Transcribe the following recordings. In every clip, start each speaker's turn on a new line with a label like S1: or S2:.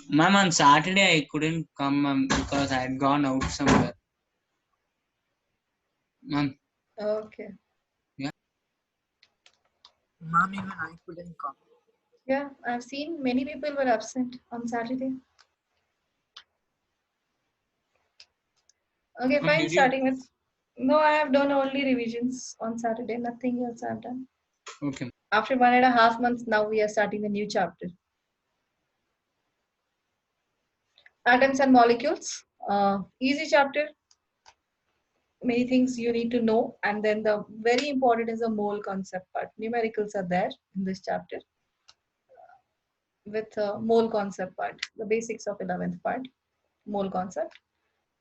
S1: Ma'am, on Saturday I couldn't come, ma'am, because I had gone out somewhere. Ma'am.
S2: Okay.
S1: Yeah.
S3: Ma'am, even I couldn't come.
S2: Yeah, I've seen many people were absent on Saturday. Okay,
S1: Ma'am,
S2: fine.
S1: did you?
S2: Starting with. No, I have done only revisions on Saturday. Nothing else I've done.
S1: Okay.
S2: After 1.5 months, now we are starting a new chapter. Atoms and molecules. Easy chapter. Many things you need to know, and then the very important is the mole concept part. Numericals are there in this chapter with mole concept part, the basics of 11th part, mole concept.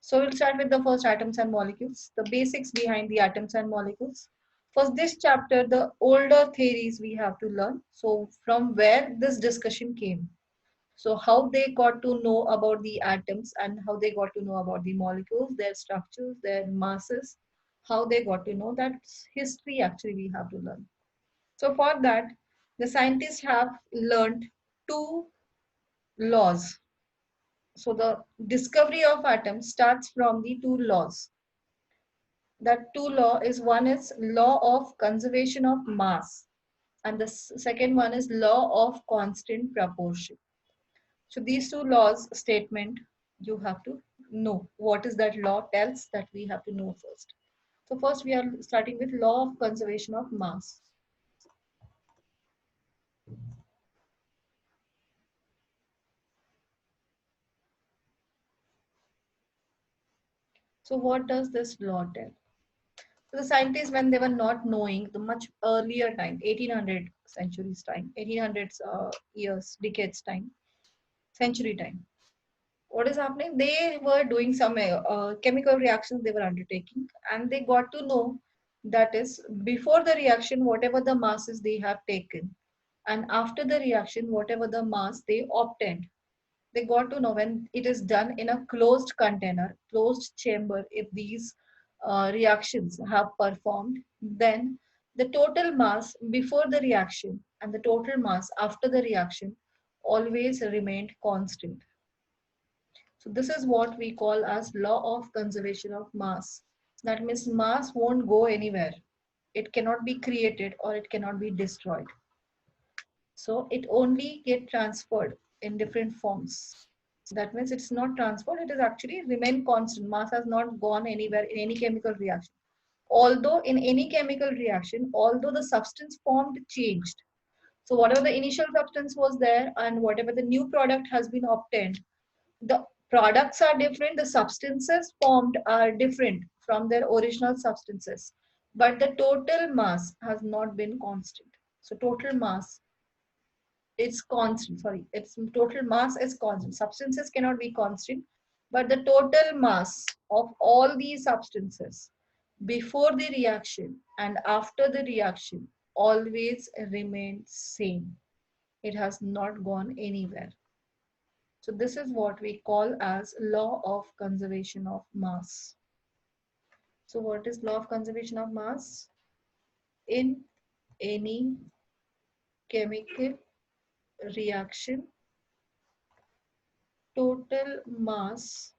S2: So we'll start with the first atoms and molecules, the basics behind the atoms and molecules. For this chapter, the older theories we have to learn. So from where this discussion came. So how they got to know about the atoms and how they got to know about the molecules, their structures, their masses, how they got to know that history actually we have to learn. So for that, the scientists have learned two laws. So the discovery of atoms starts from the two laws. That two law is one is law of conservation of mass and the second one is law of constant proportion. So these two laws statement you have to know what is that law tells that we have to know first. So first we are starting with law of conservation of mass. So what does this law tell? So the scientists, when they were not knowing the much earlier time, 1800 centuries time, 1800s years, decades time, century time, what is happening? They were doing some chemical reactions they were undertaking, and they got to know that is before the reaction, whatever the masses they have taken, and after the reaction, whatever the mass they obtained, they got to know when it is done in a closed container, closed chamber, if these reactions have performed, then the total mass before the reaction and the total mass after the reaction always remained constant. So this is what we call as law of conservation of mass. That means mass won't go anywhere. It cannot be created or it cannot be destroyed. So it only get transferred in different forms. That means it's not transferred, it is actually remain constant. Mass has not gone anywhere in any chemical reaction. Although in any chemical reaction, although the substance formed changed. So whatever the initial substance was there and whatever the new product has been obtained, the products are different, the substances formed are different from their original substances, but the total mass has not been constant. So total mass is constant, sorry, its total mass is constant. Substances cannot be constant, but the total mass of all these substances before the reaction and after the reaction always remains same. It has not gone anywhere. So this is what we call as law of conservation of mass. So what is law of conservation of mass? In any chemical reaction, total mass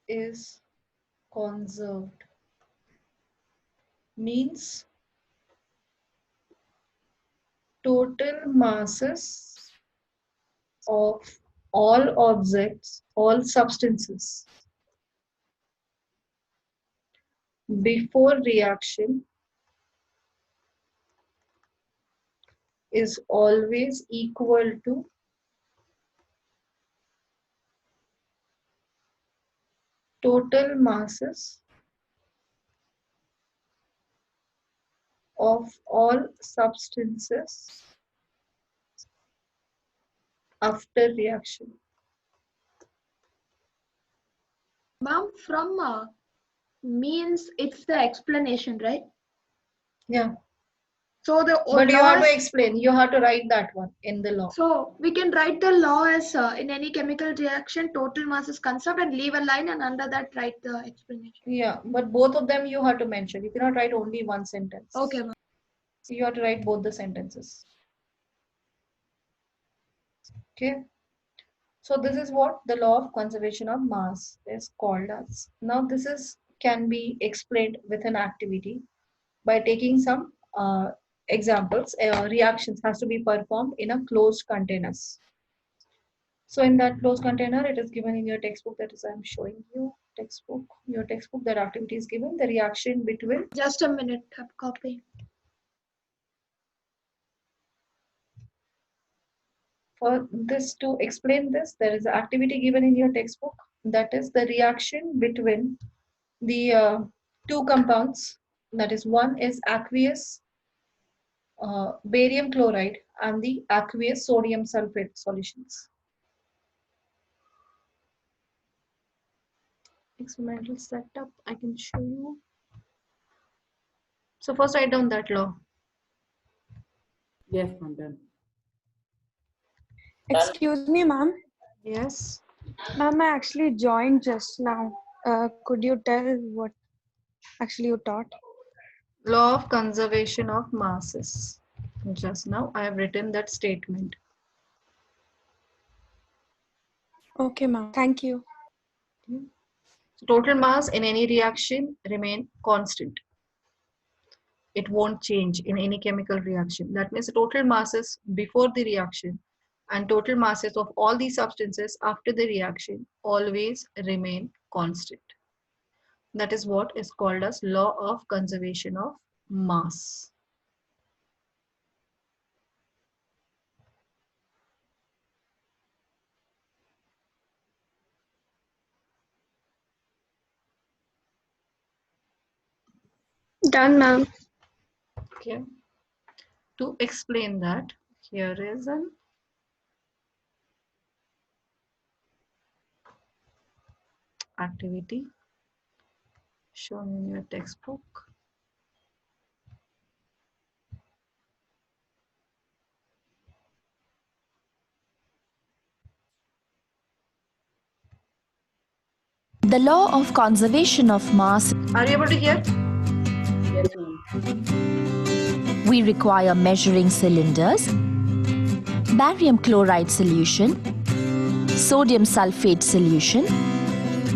S2: is conserved. Means total masses of all objects, all substances before reaction is always equal to total masses of all substances after reaction.
S4: Ma'am, from means it's the explanation, right?
S2: Yeah.
S4: So the
S2: But you have
S4: laws,
S2: to explain. You have to write that one in the law.
S4: so we can write the law as in any chemical reaction, total mass is conserved and leave a line and under that write the explanation.
S2: Yeah, but both of them you have to mention. You cannot write only one sentence.
S4: Okay, ma'am.
S2: You have to write both the sentences. Okay. So this is what the law of conservation of mass is called as. Now this is can be explained with an activity by taking some examples. Reactions has to be performed in a closed containers. So in that closed container, it is given in your textbook, that is I'm showing you textbook, your textbook, that activity is given, the reaction between.
S4: Just a minute, I'm copying.
S2: For this, to explain this, there is an activity given in your textbook, that is the reaction between the two compounds, that is one is aqueous barium chloride and the aqueous sodium sulfate solutions. Experimental setup, I can show you. So first write down that law.
S3: Yes, ma'am. Done.
S5: Excuse me, ma'am.
S2: Yes.
S5: Ma'am, I actually joined just now. Could you tell what actually you taught?
S2: Law of conservation of masses. Just now I have written that statement.
S5: Okay, ma'am. Thank you.
S2: So total mass in any reaction remain constant. It won't change in any chemical reaction. That means the total masses before the reaction and total masses of all these substances after the reaction always remain constant. That is what is called as law of conservation of mass.
S5: Done, ma'am.
S2: Okay. To explain that, here is an activity shown in your textbook.
S6: The law of conservation of mass.
S2: Are you able to hear?
S3: Yes, ma'am.
S6: We require measuring cylinders, barium chloride solution, sodium sulfate solution,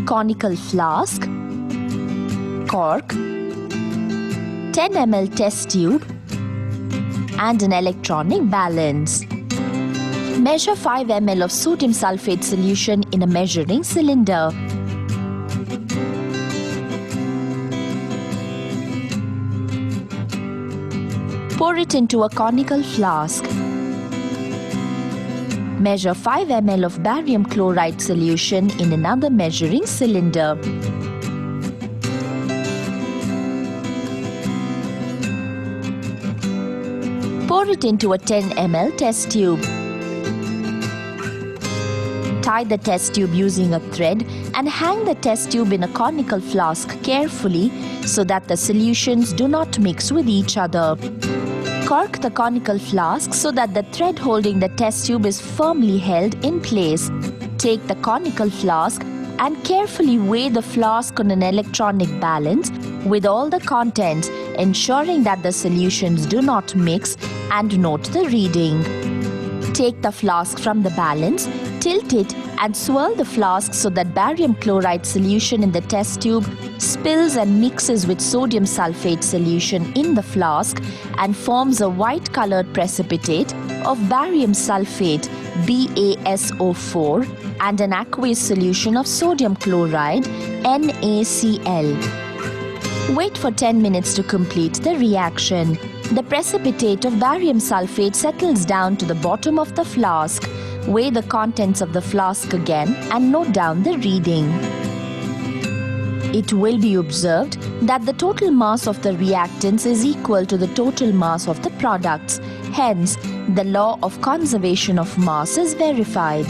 S6: conical flask, cork, 10 ml test tube, and an electronic balance. Measure 5 ml of sodium sulfate solution in a measuring cylinder. Pour it into a conical flask. Measure 5 ml of barium chloride solution in another measuring cylinder. Pour it into a 10 ml test tube. Tie the test tube using a thread and hang the test tube in a conical flask carefully so that the solutions do not mix with each other. Cork the conical flask so that the thread holding the test tube is firmly held in place. Take the conical flask and carefully weigh the flask on an electronic balance with all the contents, ensuring that the solutions do not mix, and note the reading. Take the flask from the balance, tilt it and swirl the flask so that barium chloride solution in the test tube spills and mixes with sodium sulfate solution in the flask and forms a white colored precipitate of barium sulfate BaSO4 and an aqueous solution of sodium chloride NaCl. Wait for 10 minutes to complete the reaction. The precipitate of barium sulfate settles down to the bottom of the flask. Weigh the contents of the flask again and note down the reading. It will be observed that the total mass of the reactants is equal to the total mass of the products. Hence, the law of conservation of mass is verified.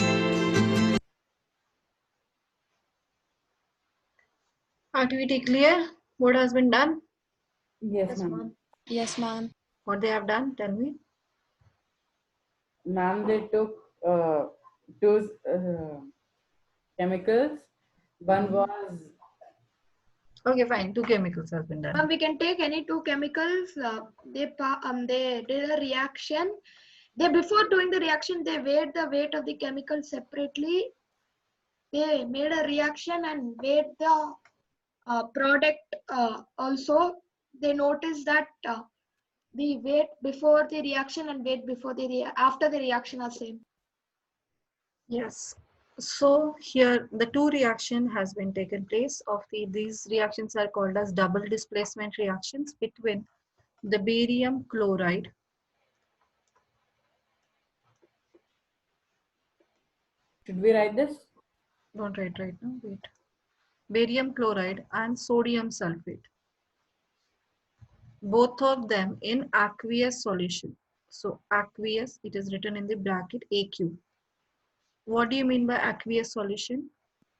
S2: Activity clear? What has been done?
S3: Yes, ma'am.
S5: Yes, ma'am.
S2: What they have done? Tell me.
S3: Ma'am, they took two chemicals. One was
S2: Okay, fine. Two chemicals have been done.
S4: We can take any two chemicals. They did a reaction They, before doing the reaction, they weighed the weight of the chemical separately. They made a reaction and weighed the product also. They noticed that the weight before the reaction and weight before the after the reaction are same.
S2: Yes. So here the two reaction has been taken place of these reactions are called as double displacement reactions between the barium chloride
S3: Should we write this?
S2: don't write right now, wait. Barium chloride and sodium sulfate. Both of them in aqueous solution. So aqueous, it is written in the bracket AQ. What do you mean by aqueous solution?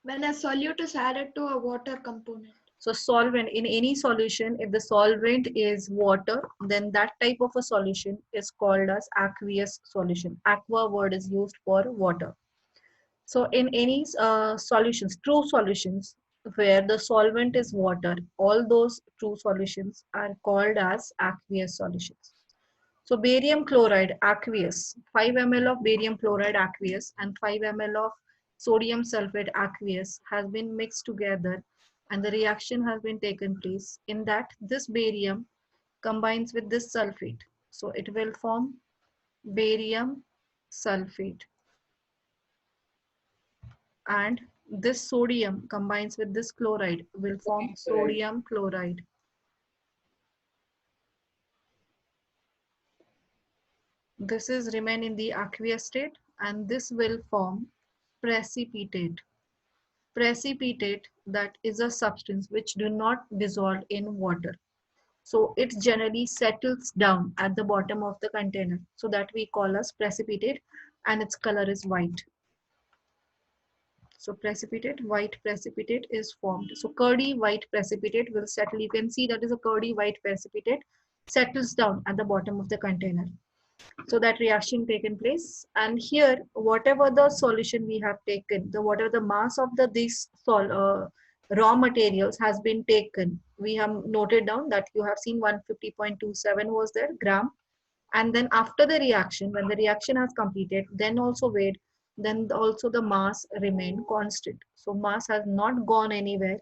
S4: When a solute is added to a water component.
S2: So solvent, in any solution, if the solvent is water, then that type of a solution is called as aqueous solution. Aqua word is used for water. So in any solutions, true solutions, where the solvent is water, all those true solutions are called as aqueous solutions. So barium chloride aqueous, 5 ml of barium chloride aqueous and 5 ml of sodium sulfate aqueous has been mixed together and the reaction has been taken place. In that, this barium combines with this sulfate. So it will form barium sulfate. And this sodium combines with this chloride will form sodium chloride. This is remain in the aqueous state and this will form precipitate. Precipitate, that is a substance which do not dissolve in water. So it generally settles down at the bottom of the container. So that we call as precipitate and its color is white. So precipitate, white precipitate is formed. So curdy white precipitate will settle. You can see that is a curdy white precipitate settles down at the bottom of the container. So that reaction taken place. And here, whatever the solution we have taken, whatever the mass of these raw materials has been taken, we have noted down that you have seen 150.27 was there gram. And then after the reaction, when the reaction has completed, then also weighed, then also the mass remained constant. So mass has not gone anywhere.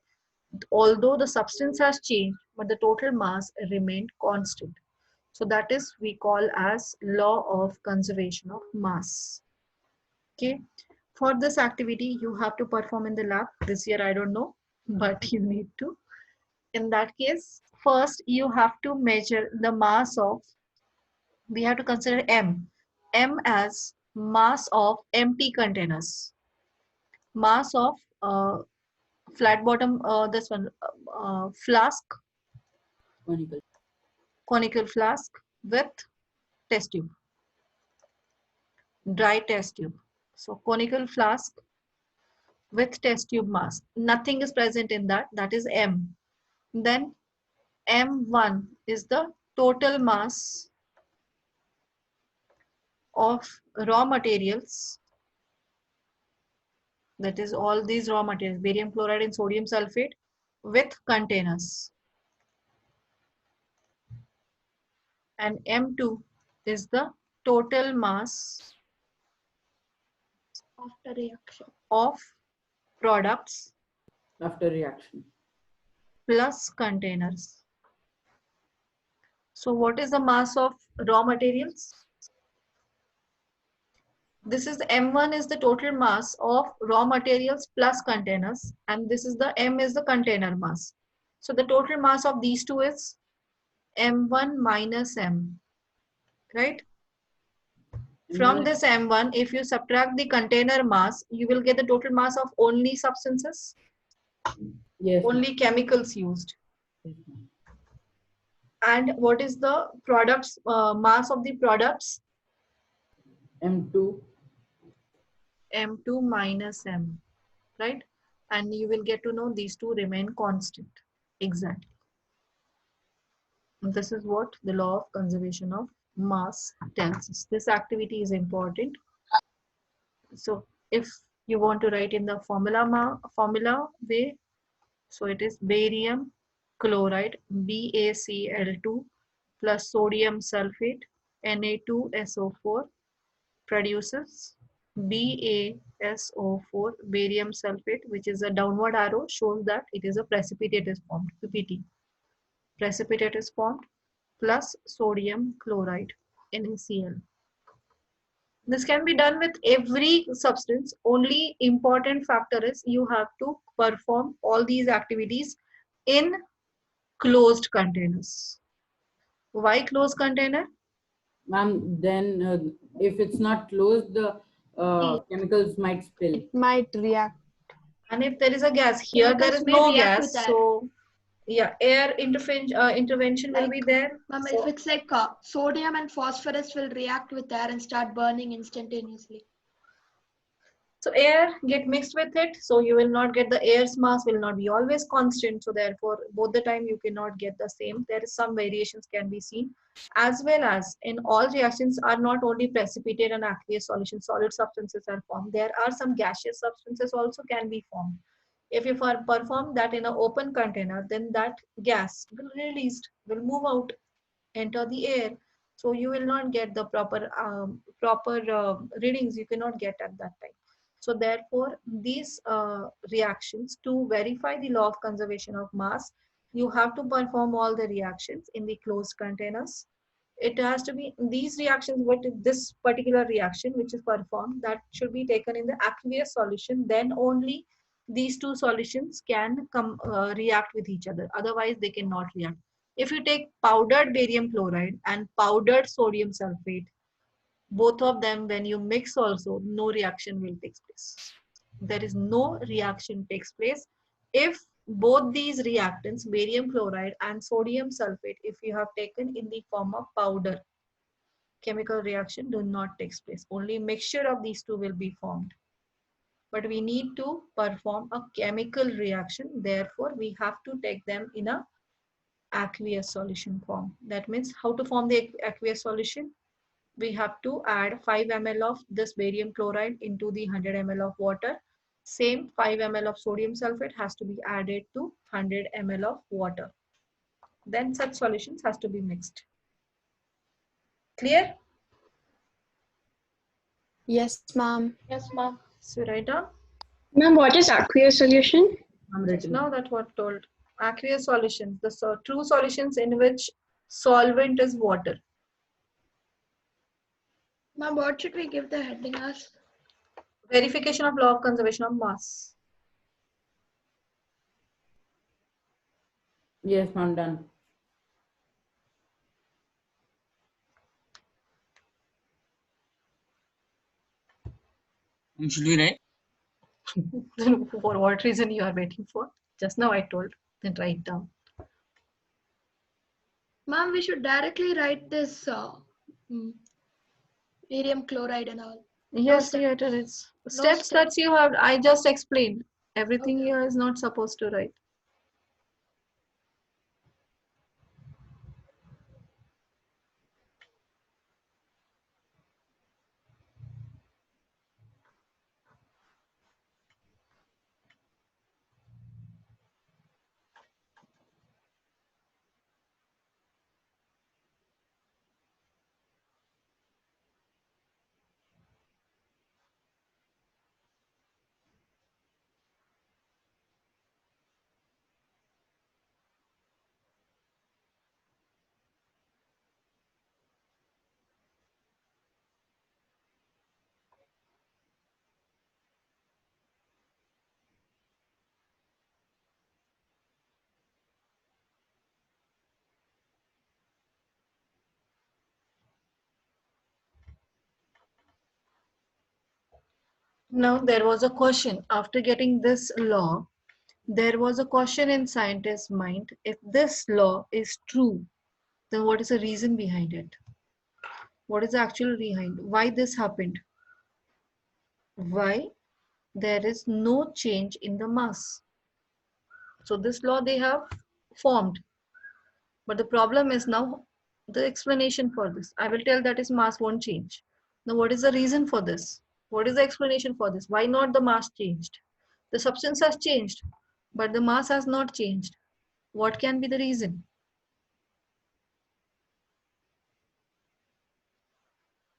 S2: Although the substance has changed, but the total mass remained constant. So that is we call as law of conservation of mass. Okay. For this activity, you have to perform in the lab. This year, I don't know, but you need to. In that case, first you have to measure the mass of, we have to consider M. M as mass of empty containers. Mass of flat bottom, this one, flask, conical flask with test tube, dry test tube. So conical flask with test tube mass. Nothing is present in that. That is M. Then M1 is the total mass of raw materials. That is all these raw materials, barium chloride and sodium sulfate with containers. And M2 is the total mass
S4: After reaction.
S2: of products
S3: After reaction.
S2: plus containers. So what is the mass of raw materials? This is M1 is the total mass of raw materials plus containers, and this is the M is the container mass. So the total mass of these two is M1 minus M, right? From this M1, if you subtract the container mass, you will get the total mass of only substances,
S3: Yes.
S2: only chemicals used.
S3: Yes, ma'am.
S2: And what is the products mass of the products?
S3: M2.
S2: M2 minus M, right? And you will get to know these two remain constant. Exactly. This is what the law of conservation of mass tells us. This activity is important. So if you want to write in the formula way, so it is barium chloride BaCl2 plus sodium sulfate Na2SO4 produces BaSO4 barium sulfate, which is a downward arrow, shows that it is a precipitate is formed, PPT. Precipitate is formed plus sodium chloride, NaCl. This can be done with every substance. Only important factor is you have to perform all these activities in closed containers. Why closed container?
S3: Ma'am, then if it's not closed, the chemicals might spill.
S5: It might react.
S2: And if there is a gas, here there
S4: Chemicals
S2: is
S4: may
S2: no
S4: react
S2: gas,
S4: with air.
S2: so yeah, air intervention will be there.
S4: Ma'am,
S2: So-
S4: if it's like sodium and phosphorus will react with air and start burning instantaneously.
S2: So air get mixed with it, so you will not get the air's mass will not be always constant. So therefore, both the time you cannot get the same. There is some variations can be seen, as well as in all reactions are not only precipitate and aqueous solutions, solid substances are formed. There are some gaseous substances also can be formed. If you perform that in an open container, then that gas will released, will move out, enter the air. So you will not get the proper readings. You cannot get at that time. So therefore, these reactions, to verify the law of conservation of mass, you have to perform all the reactions in the closed containers. It has to be these reactions, but this particular reaction which is performed, that should be taken in the aqueous solution. Then only these two solutions can come react with each other. Otherwise, they cannot react. If you take powdered barium chloride and powdered sodium sulfate, both of them, when you mix also, no reaction will take place. There is no reaction takes place if both these reactants, barium chloride and sodium sulfate, if you have taken in the form of powder, chemical reaction do not take place. Only mixture of these two will be formed. But we need to perform a chemical reaction. Therefore, we have to take them in a aqueous solution form. That means how to form the aqueous solution? We have to add 5 ml of this barium chloride into the 100 ml of water. Same 5 ml of sodium sulfate has to be added to 100 ml of water. Then such solutions has to be mixed. Clear?
S5: Yes, ma'am.
S2: Yes, ma'am. So write down.
S7: Ma'am, what is aqueous solution?
S3: I'm
S2: Just
S3: written.
S2: now that what told. Aqueous solutions, the true solutions in which solvent is water.
S4: Ma'am, what should we give the heading as?
S2: Verification of law of conservation of mass.
S3: Yes, ma'am, done.
S1: Should we write?
S2: For what reason you are waiting for? Just now I told. Then write down.
S4: Ma'am, we should directly write this barium chloride and all.
S2: Yes,
S4: step.
S2: yeah, it is. Steps
S4: step.
S2: that you have, I just explained. Everything here is not supposed to write. Now there was a question after getting this law. There was a question in scientists' mind. If this law is true, then what is the reason behind it? What is the actual behind? Why this happened? Why there is no change in the mass? So this law they have formed. But the problem is now the explanation for this. I will tell that is mass won't change. Now what is the reason for this? What is the explanation for this? Why not the mass changed? The substance has changed, but the mass has not changed. What can be the reason?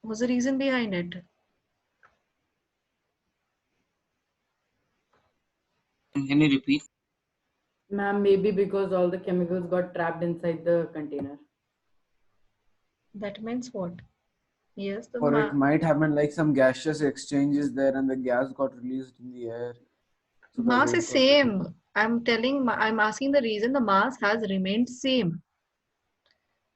S2: What's the reason behind it?
S1: Can you repeat?
S3: Ma'am, maybe because all the chemicals got trapped inside the container.
S2: That means what? Yes, the
S8: Or it might happen like some gaseous exchanges there and the gas got released in the air. So the
S2: mass
S8: weight
S2: is
S8: got reduced.
S2: same. I'm asking the reason the mass has remained same.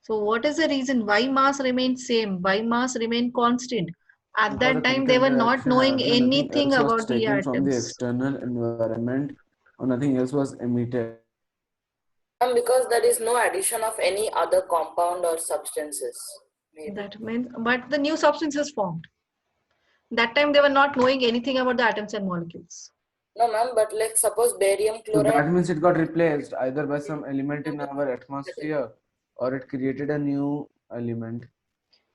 S2: So what is the reason why mass remained same? Why mass remained constant? At
S8: Because the
S2: that time,
S8: chemical
S2: they were not
S8: reaction
S2: knowing
S8: happened and nothing
S2: anything
S8: else was
S2: about the
S8: taken from the
S2: atoms.
S8: external environment or nothing else was emitted.
S9: Because there is no addition of any other compound or substances. Maybe.
S2: That means, but the new substance is formed. That time they were not knowing anything about the atoms and molecules.
S9: No, ma'am, but like suppose barium
S8: So that
S9: chloride.
S8: means it got replaced either by some element in our atmosphere or it created a new element.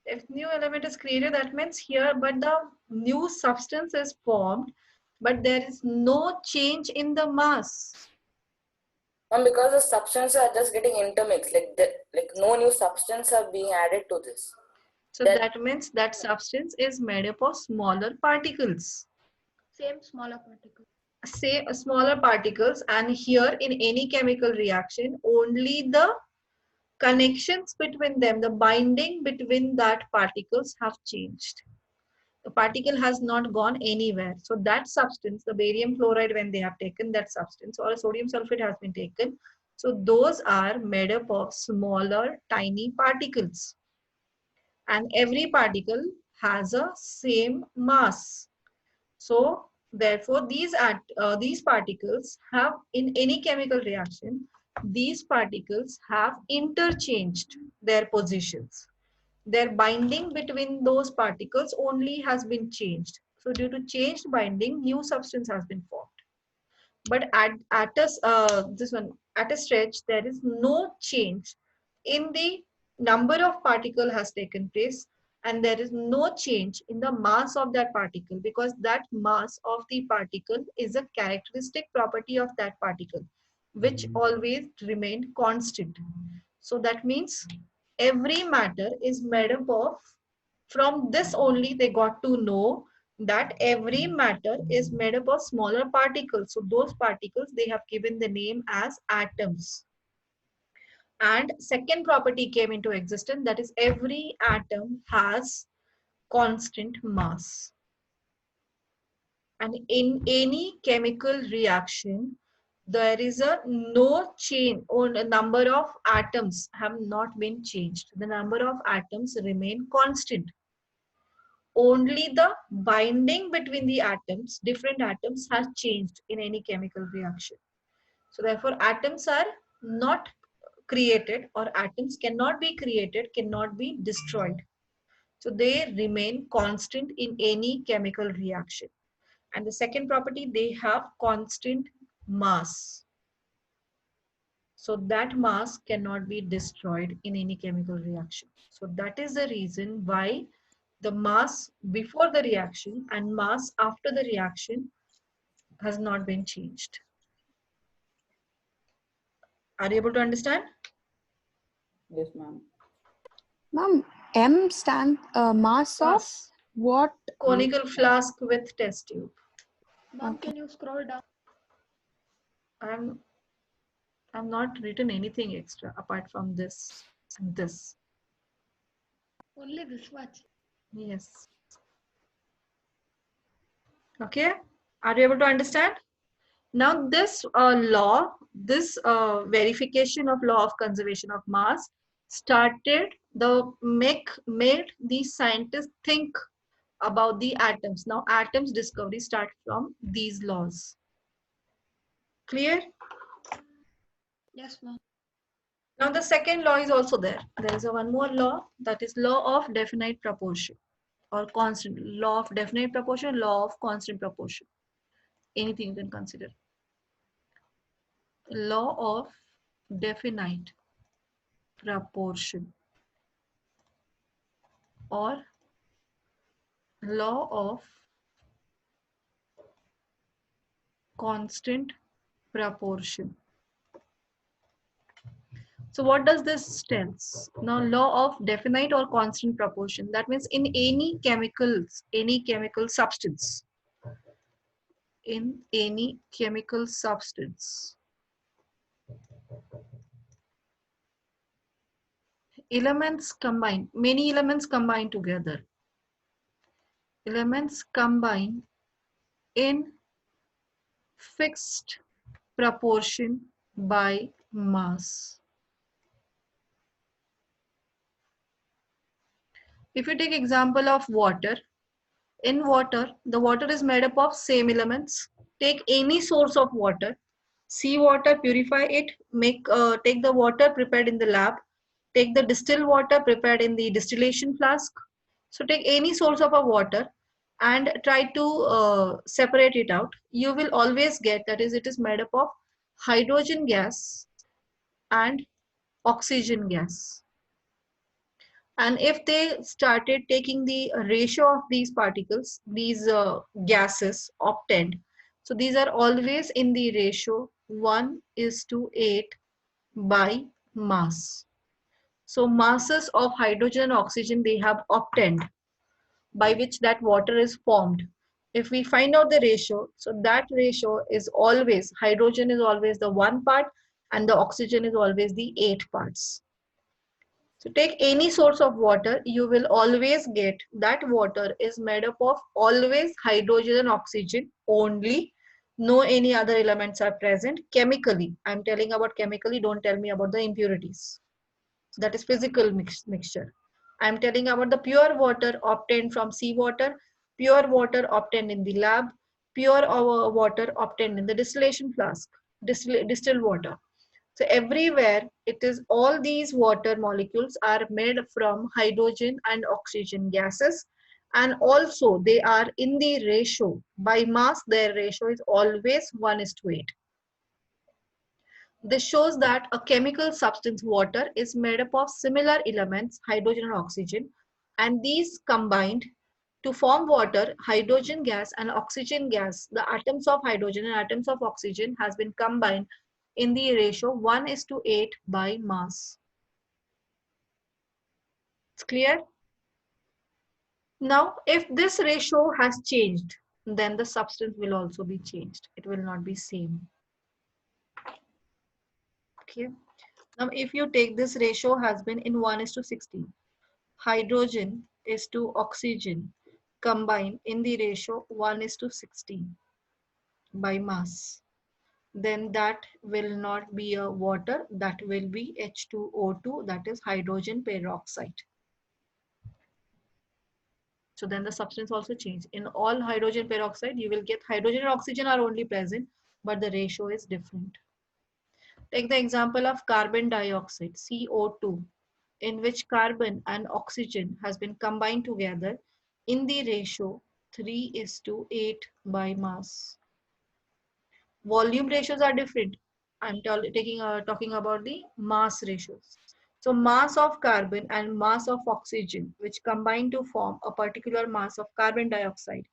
S2: If new element is created, that means here, but the new substance is formed, but there is no change in the mass.
S9: Because the substances are just getting intermixed, like no new substance are being added to this.
S2: So that means that substance is made up of smaller particles.
S4: Same smaller particle.
S2: Say smaller particles, and here in any chemical reaction, only the connections between them, the binding between that particles have changed. The particle has not gone anywhere. So that substance, the barium chloride, when they have taken that substance, or a sodium sulfate has been taken, so those are made up of smaller, tiny particles. And every particle has a same mass. So therefore, these particles have, in any chemical reaction, these particles have interchanged their positions. Their binding between those particles only has been changed. So due to changed binding, new substance has been formed. But at a stretch, there is no change in the number of particle has taken place, and there is no change in the mass of that particle, because that mass of the particle is a characteristic property of that particle, which always remained constant. So that means every matter is made up of, from this only they got to know that every matter is made up of smaller particles. So those particles, they have given the name as atoms. And second property came into existence, that is every atom has constant mass. And in any chemical reaction, there is a no change, or a number of atoms have not been changed. The number of atoms remain constant. Only the binding between the atoms, different atoms, has changed in any chemical reaction. So therefore, atoms are not created, or atoms cannot be created, cannot be destroyed. So they remain constant in any chemical reaction. And the second property, they have constant mass. So that mass cannot be destroyed in any chemical reaction. So that is the reason why the mass before the reaction and mass after the reaction has not been changed. Are you able to understand?
S3: Yes, ma'am.
S5: Ma'am, M stand mass of
S2: Mass.
S5: what?
S2: Conical flask with test tube.
S4: Ma'am, can you scroll down?
S2: I'm not written anything extra apart from this and this.
S4: Only this much.
S2: Yes. Okay. Are you able to understand? Now this this verification of law of conservation of mass started made these scientists think about the atoms. Now atoms discovery start from these laws. Clear?
S4: Yes, ma'am.
S2: Now the second law is also there. There is one more law, that is law of definite proportion, or constant. Law of definite proportion, law of constant proportion. Anything you can consider. Law of definite proportion, or law of constant proportion. So what does this tells? Now law of definite or constant proportion, that means in any chemical substance, in any chemical substance. Elements combine, many elements combine together. Elements combine in fixed proportion by mass. If you take example of water, in water, the water is made up of same elements. Take any source of water, sea water, purify it, take the water prepared in the lab, take the distilled water prepared in the distillation flask. So take any source of a water and try to separate it out. You will always get, that is, it is made up of hydrogen gas and oxygen gas. And if they started taking the ratio of these particles, these gases obtained, so these are always in the ratio 1:8 by mass. So masses of hydrogen and oxygen they have obtained, by which that water is formed. If we find out the ratio, so that ratio is always, hydrogen is always the 1 part and the oxygen is always the 8 parts. So take any source of water, you will always get that water is made up of always hydrogen and oxygen only. No any other elements are present chemically. I'm telling about chemically, don't tell me about the impurities. That is physical mixture. I'm telling about the pure water obtained from seawater, pure water obtained in the lab, pure water obtained in the distillation flask, distilled water. So everywhere it is, all these water molecules are made from hydrogen and oxygen gases, and also they are in the ratio by mass, their ratio is always 1:8. This shows that a chemical substance water is made up of similar elements hydrogen and oxygen, and these combined to form water. Hydrogen gas and oxygen gas, the atoms of hydrogen and atoms of oxygen has been combined in the ratio 1:8 by mass. It's clear? Now, if this ratio has changed, then the substance will also be changed. It will not be same. Okay. Now, if you take this ratio has been in 1:16, hydrogen is to oxygen combined in the ratio 1:16 by mass, then that will not be a water, that will be H2O2, that is hydrogen peroxide. So then the substance also change. In all hydrogen peroxide, you will get hydrogen and oxygen are only present, but the ratio is different. Take the example of carbon dioxide, CO2, in which carbon and oxygen has been combined together in the ratio 3:8 by mass. Volume ratios are different. I'm talking about the mass ratios. So mass of carbon and mass of oxygen, which combine to form a particular mass of carbon dioxide,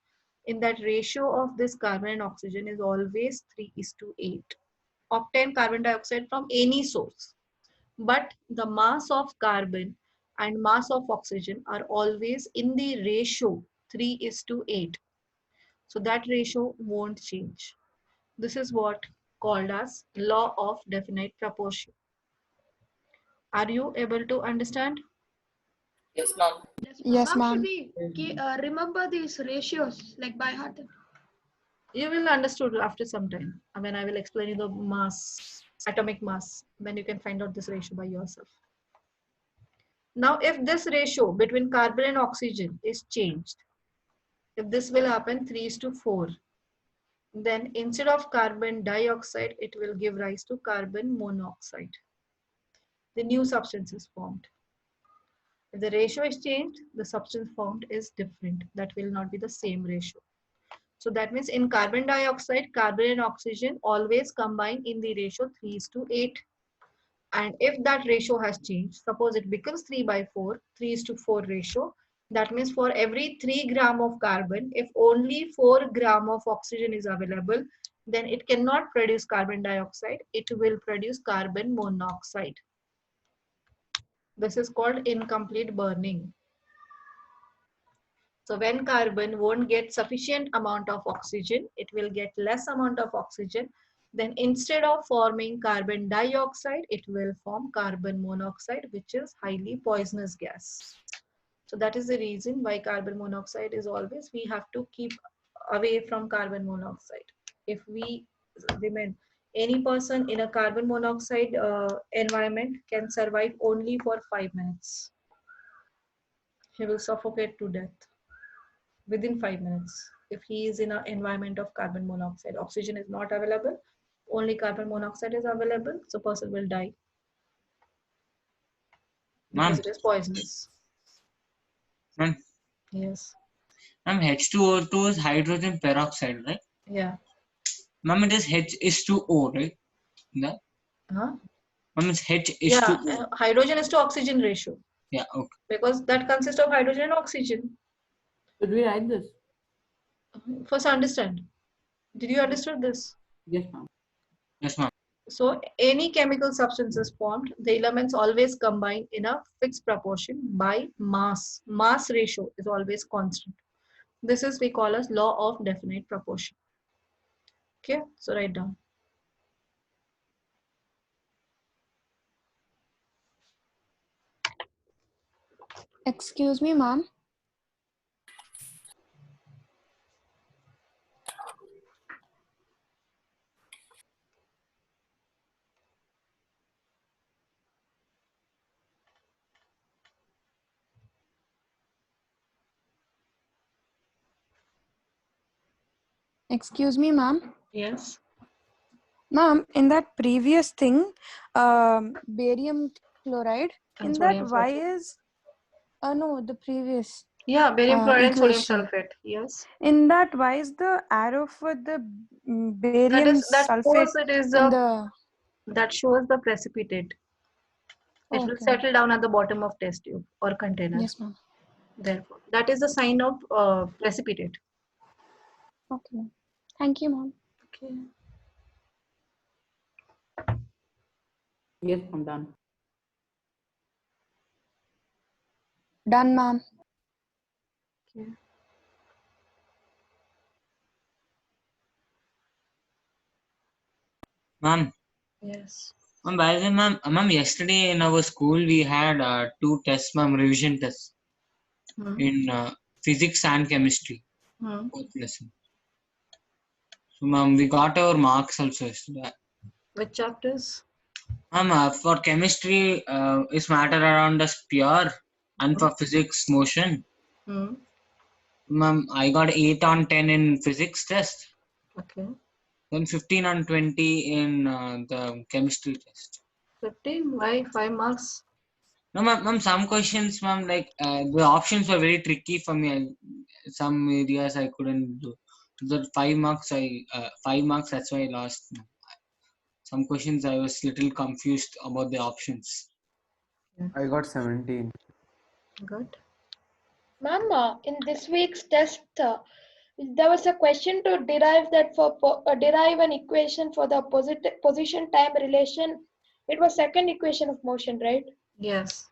S2: in that ratio of this carbon and oxygen is always 3:8. Obtain carbon dioxide from any source, but the mass of carbon and mass of oxygen are always in the ratio 3:8. So that ratio won't change. This is what called as law of definite proportion. Are you able to understand?
S9: Yes, ma'am.
S5: Yes,
S4: Ma'am, should
S5: ma'am.
S4: we remember these ratios like by heart?
S2: You will understood after some time when I will explain you the mass, atomic mass, then you can find out this ratio by yourself. Now, if this ratio between carbon and oxygen is changed, if this will happen 3:4, then instead of carbon dioxide, it will give rise to carbon monoxide. The new substance is formed. If the ratio is changed, the substance formed is different. That will not be the same ratio. So that means in carbon dioxide, carbon and oxygen always combine in the ratio 3:8. And if that ratio has changed, suppose it becomes 3/4, 3:4 ratio, that means for every 3 gram of carbon, if only 4 gram of oxygen is available, then it cannot produce carbon dioxide, it will produce carbon monoxide. This is called incomplete burning. So when carbon won't get sufficient amount of oxygen, it will get less amount of oxygen. Then instead of forming carbon dioxide, it will form carbon monoxide, which is highly poisonous gas. So that is the reason why carbon monoxide is always, we have to keep away from carbon monoxide. If we remain, any person in a carbon monoxide environment can survive only for 5 minutes. He will suffocate to death within 5 minutes. If he is in an environment of carbon monoxide, oxygen is not available, only carbon monoxide is available, so person will die because
S1: Ma'am,
S2: it is poisonous.
S1: ma'am,
S2: Yes.
S1: ma'am, H2O2 is hydrogen peroxide, right?
S2: Yeah.
S1: Ma'am, it is H is to O, right? No?
S2: Huh?
S1: Ma'am, it's H is
S2: Yeah.
S1: to O.
S2: Hydrogen is to oxygen ratio,
S1: Yeah, okay.
S2: because that consists of hydrogen and oxygen.
S3: Should we write this?
S2: First understand. Did you understand this?
S3: Yes, ma'am.
S1: Yes, ma'am.
S2: So any chemical substance is formed, the elements always combine in a fixed proportion by mass. Mass ratio is always constant. This is we call as law of definite proportion. Okay, so write down.
S5: Excuse me, ma'am. Excuse me, ma'am.
S2: Yes.
S5: Ma'am, in that previous thing, barium chloride,
S2: And
S5: in that
S2: sodium
S5: why
S2: sulfate.
S5: is, no, the previous
S2: Yeah, barium chloride and sodium
S5: equation.
S2: sulfate. Yes.
S5: In that, why is the arrow for the barium
S2: That
S5: sulfate
S2: shows it is
S5: in
S2: a,
S5: the,
S2: that shows the precipitate. It will
S5: okay,
S2: settle down at the bottom of test tube or container.
S5: yes, ma'am.
S2: Therefore, that is the sign of precipitate.
S5: Okay, ma'am. Thank you, ma'am.
S2: Okay.
S3: Yes, I'm done.
S5: Done, ma'am.
S2: Okay.
S1: Ma'am,
S2: Yes.
S1: ma'am, by the way, ma'am, yesterday in our school we had 2 tests, ma'am, revision tests in physics and chemistry. Both lesson. So, ma'am, we got our marks also yesterday.
S2: Which chapters?
S1: Ma'am, for chemistry, is matter around the sphere, and for physics, motion. Ma'am, I got 8 on 10 in physics test.
S2: Okay.
S1: Then 15 on 20 in the chemistry test.
S2: 15. Why 5 marks?
S1: No, ma'am, some questions, ma'am, like the options were very tricky for me. Some areas I couldn't do. The 5 marks, 5 marks. That's why I lost. Some questions I was little confused about the options.
S8: I got 17.
S2: Good.
S4: Ma'am, in this week's test, there was a question to derive that for derive an equation for the position time relation. It was second equation of motion, right?
S2: Yes.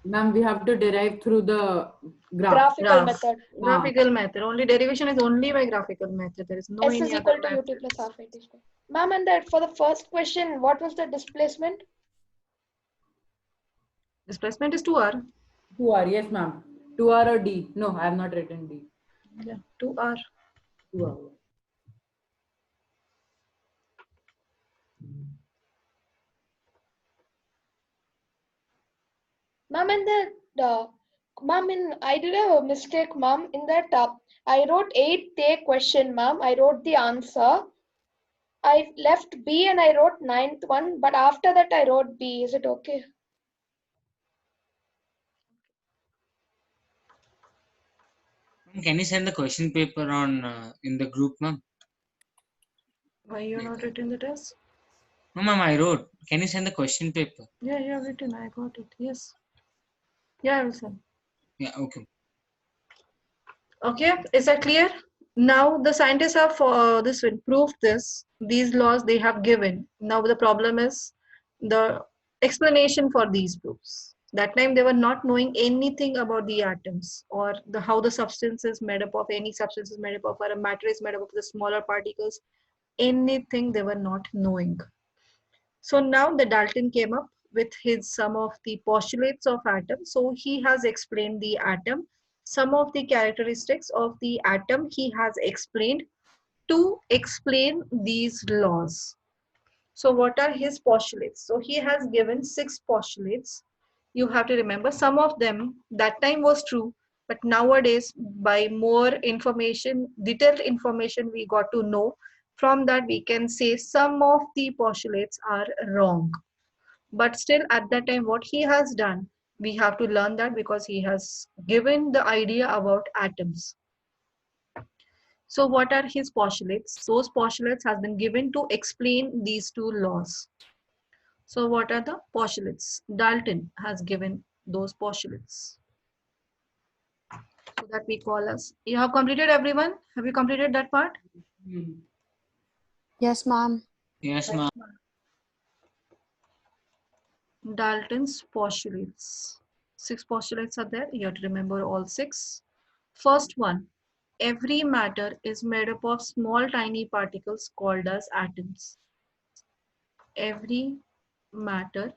S3: Ma'am, we have to derive through the graph.
S4: Graphical method.
S2: Graphical method. Only derivation is only by graphical method. There is no
S4: S is
S2: any
S4: equal
S2: other
S4: to ut
S2: method.
S4: plus half at square. Ma'am, and that for the first question, what was the displacement?
S2: Displacement is 2r.
S3: 2R, yes, ma'am. 2R or D? No, I have not written D.
S2: Yeah, 2r.
S3: 2R.
S4: Ma'am, and that, ma'am, I did a mistake, ma'am. In that, I wrote 8th day question, ma'am. I wrote the answer. I left B and I wrote 9th one, but after that I wrote B. Is it okay?
S1: Can you send the question paper on in the group, ma'am?
S2: Why you are not written the test?
S1: No, ma'am, I wrote. Can you send the question paper?
S2: Yeah, you have written. I got it. Yes. Yeah, I will send.
S1: Yeah, okay.
S2: Okay, is that clear? Now the scientists have proved this. These laws they have given. Now the problem is the explanation for these proofs. That time they were not knowing anything about the atoms or how the substance is made up of, any substance is made up of, or a matter is made up of the smaller particles. Anything they were not knowing. So now the Dalton came up with some of the postulates of atom. So he has explained the atom, some of the characteristics of the atom he has explained to explain these laws. So what are his postulates? So he has given 6 postulates. You have to remember some of them that time was true, but nowadays by more information, detailed information we got to know, from that we can say some of the postulates are wrong. But still at that time what he has done, we have to learn that because he has given the idea about atoms. So what are his postulates? Those postulates has been given to explain these 2 laws. So what are the postulates? Dalton has given those postulates. So that we call as, you have completed everyone? Have you completed that part?
S5: Yes, ma'am.
S1: Yes, ma'am.
S2: Dalton's postulates. 6 postulates are there. You have to remember all 6. First one, every matter is made up of small tiny particles called as atoms. Every matter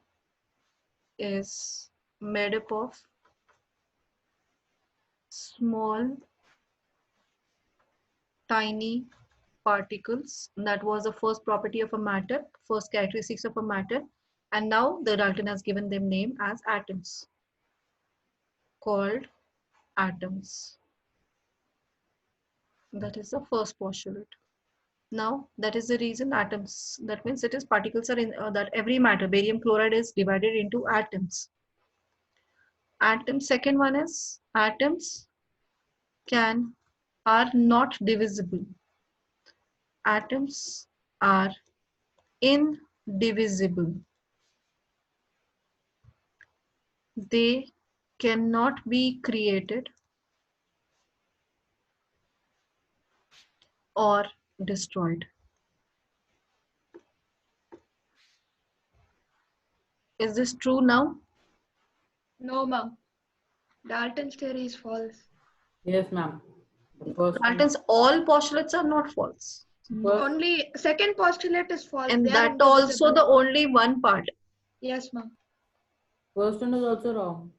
S2: is made up of small tiny particles. That was the first property of a matter, first characteristics of a matter. And now the Dalton has given them name as atoms, called atoms. That is the first postulate. Now that is the reason atoms, that means it is particles are in that every matter, barium chloride is divided into atoms. Atoms, second one is atoms are not divisible. Atoms are indivisible. They cannot be created or destroyed. Is this true now?
S4: No, ma'am. Dalton's theory is false.
S3: Yes, ma'am. The first one.
S2: Dalton's all postulates are not false.
S3: First,
S4: Only second postulate is false.
S2: And
S4: They are
S2: that also
S4: indivisible.
S2: the only one part.
S4: Yes, ma'am.
S3: first one is also wrong.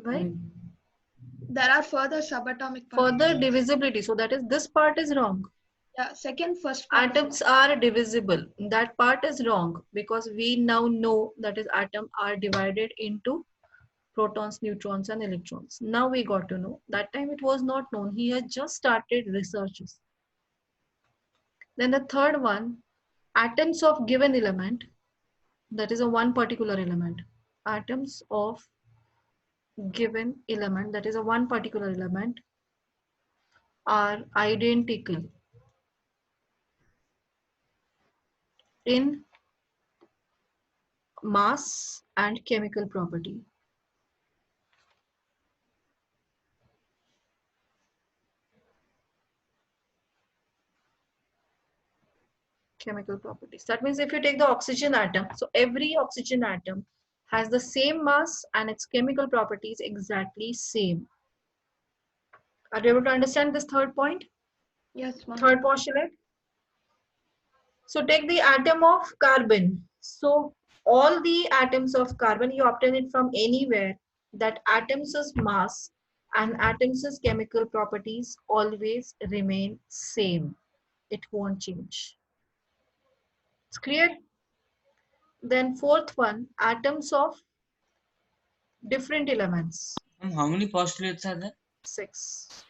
S2: Right?
S4: There are further subatomic
S2: Further
S4: particles.
S2: divisibility. So that is, this part is wrong.
S4: Yeah, first part is
S2: Atoms are divisible. That part is wrong because we now know that is atom are divided into protons, neutrons and electrons. Now we got to know. That time it was not known. He had just started researches. Then the third one, atoms of given element, that is a one particular element. Atoms of given element, that is a one particular element, are identical in mass and chemical property. Chemical properties. That means if you take the oxygen atom, so every oxygen atom has the same mass and its chemical properties exactly same. Are you able to understand this third point?
S4: Yes, ma'am.
S2: Third postulate. So take the atom of carbon. So all the atoms of carbon, you obtain it from anywhere. That atom's mass and atom's chemical properties always remain same. It won't change. It's clear? Then fourth one, atoms of different elements.
S1: How many postulates are there?
S2: 6.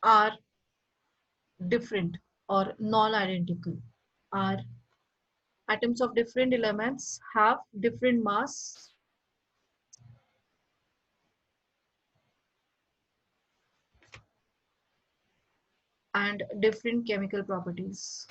S2: Are different or non-identical. Are atoms of different elements have different mass and different chemical properties.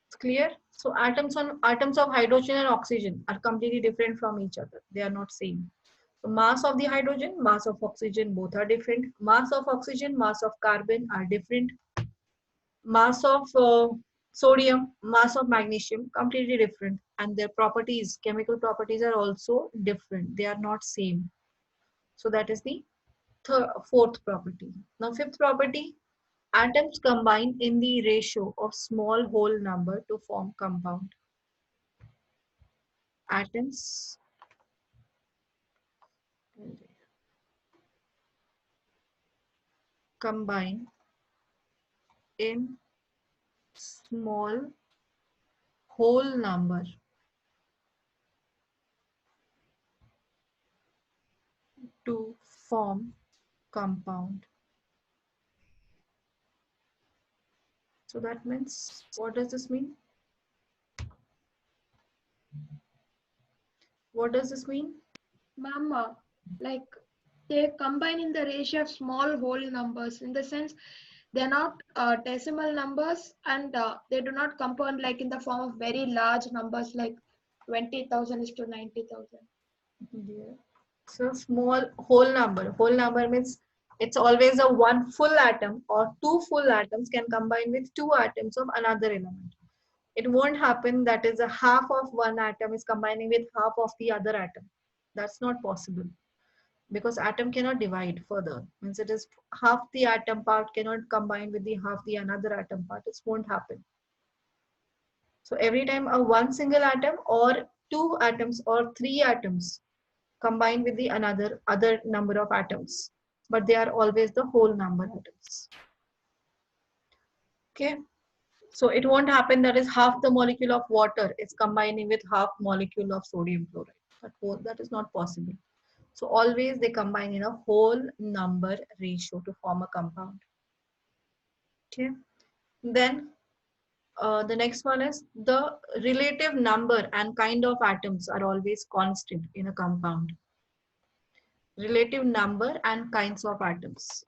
S2: It's clear? So atoms of hydrogen and oxygen are completely different from each other. They are not same. So mass of the hydrogen, mass of oxygen, both are different. Mass of oxygen, mass of carbon are different. Mass of sodium, mass of magnesium, completely different. And their properties, chemical properties are also different. They are not same. So that is the fourth property. Now fifth property, atoms combine in the ratio of small whole number to form compound. Atoms combine in small whole number to form compound. So that means, what does this mean? What does this mean?
S4: Ma'am, like they combine in the ratio of small whole numbers, in the sense they're not decimal numbers, and they do not compound like in the form of very large numbers like 20,000 is to 90,000.
S2: Yeah. So small whole number. Whole number means it's always a one full atom or two full atoms can combine with two atoms of another element. It won't happen that is a half of one atom is combining with half of the other atom. That's not possible because atom cannot divide further. Means it is half the atom part cannot combine with the half the another atom part. It won't happen. So every time a one single atom or two atoms or three atoms combined with the other number of atoms, but they are always the whole number atoms. Okay, so it won't happen that is half the molecule of water is combining with half molecule of sodium chloride. That is not possible. So always they combine in a whole number ratio to form a compound. Okay, then the next one is the relative number and kind of atoms are always constant in a compound. Relative number and kinds of atoms.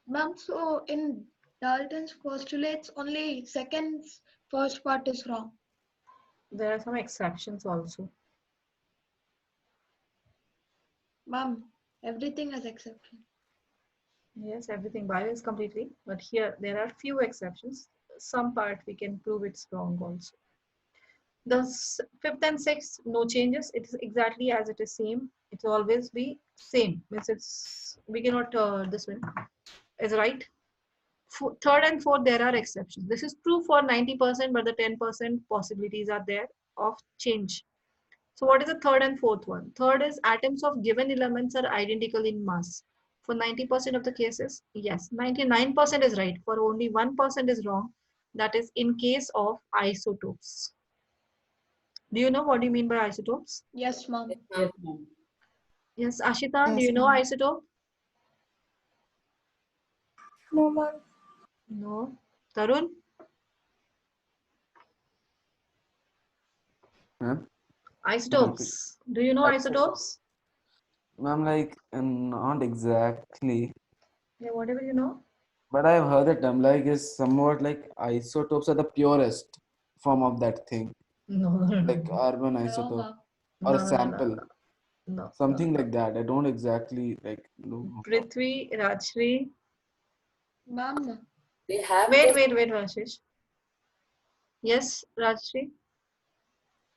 S4: Ma'am, so in Dalton's postulates, only second's first part is wrong.
S2: There are some exceptions also.
S4: Ma'am, everything has exception.
S2: Yes, everything bio is completely, but here there are few exceptions. Some part we can prove it's wrong also. The fifth and sixth, no changes. It is exactly as it is same. It will always be same. Means it's we cannot this one is right. Third and fourth, there are exceptions. This is true for 90%, but the 10% possibilities are there of change. So what is the third and fourth one? Third is atoms of given elements are identical in mass. For 90% of the cases, yes. 99% is right. For only 1% is wrong. That is in case of isotopes. Do you know what do you mean by isotopes?
S4: Yes, ma'am.
S3: Yes, ma'am.
S2: Yes, Ashita, do
S5: Yes,
S2: you know
S5: ma'am.
S2: isotope?
S5: No, ma'am.
S2: No. Tarun?
S8: Ma'am,
S2: Isotopes. Do you know isotopes?
S8: ma'am, like not exactly,
S2: Yeah, whatever you know.
S8: but I've heard the term like is somewhat like isotopes are the purest form of that thing,
S2: No, no, no,
S8: like
S2: no.
S8: carbon
S4: No,
S8: isotope
S4: ma'am.
S8: or
S2: No,
S8: a
S2: no, no, no,
S8: sample,
S2: no. No,
S8: something
S2: no,
S8: like that. I don't exactly like know.
S2: no. Prithvi, Rajshri.
S4: Ma'am,
S9: They have
S2: Wait,
S9: the
S2: wait, wait, Rashish. Yes, Rajshri.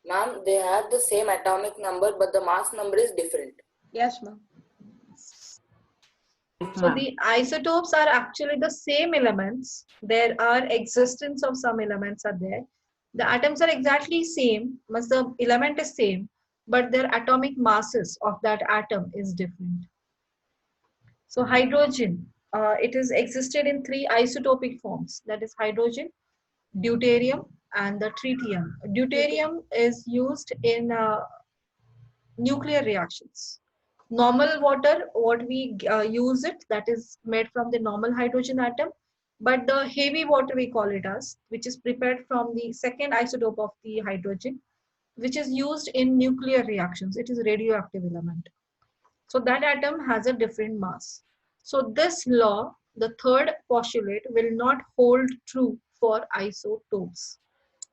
S9: ma'am, they have the same atomic number, but the mass number is different.
S4: yes, ma'am.
S2: So the isotopes are actually the same elements. There are existence of some elements are there. The atoms are exactly same, but the element is same, but their atomic masses of that atom is different. So hydrogen, it is existed in three isotopic forms. That is hydrogen, deuterium, and the tritium. Deuterium is used in nuclear reactions. Normal water, what we use it, that is made from the normal hydrogen atom. But the heavy water we call it as, which is prepared from the second isotope of the hydrogen, which is used in nuclear reactions. It is a radioactive element. So that atom has a different mass. So this law, the third postulate, will not hold true for isotopes.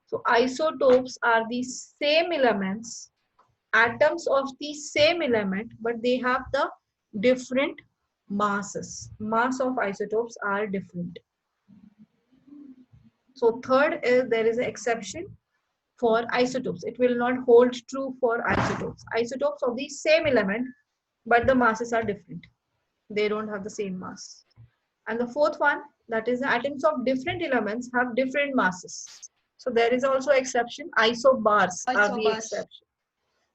S2: So isotopes are the same elements, atoms of the same element, but they have the different masses. Mass of isotopes are different. So third is there is an exception for isotopes. It will not hold true for isotopes. Isotopes of the same element, but the masses are different. They don't have the same mass. And the fourth one, that is the atoms of different elements have different masses. So there is also exception. Isobars are the exception.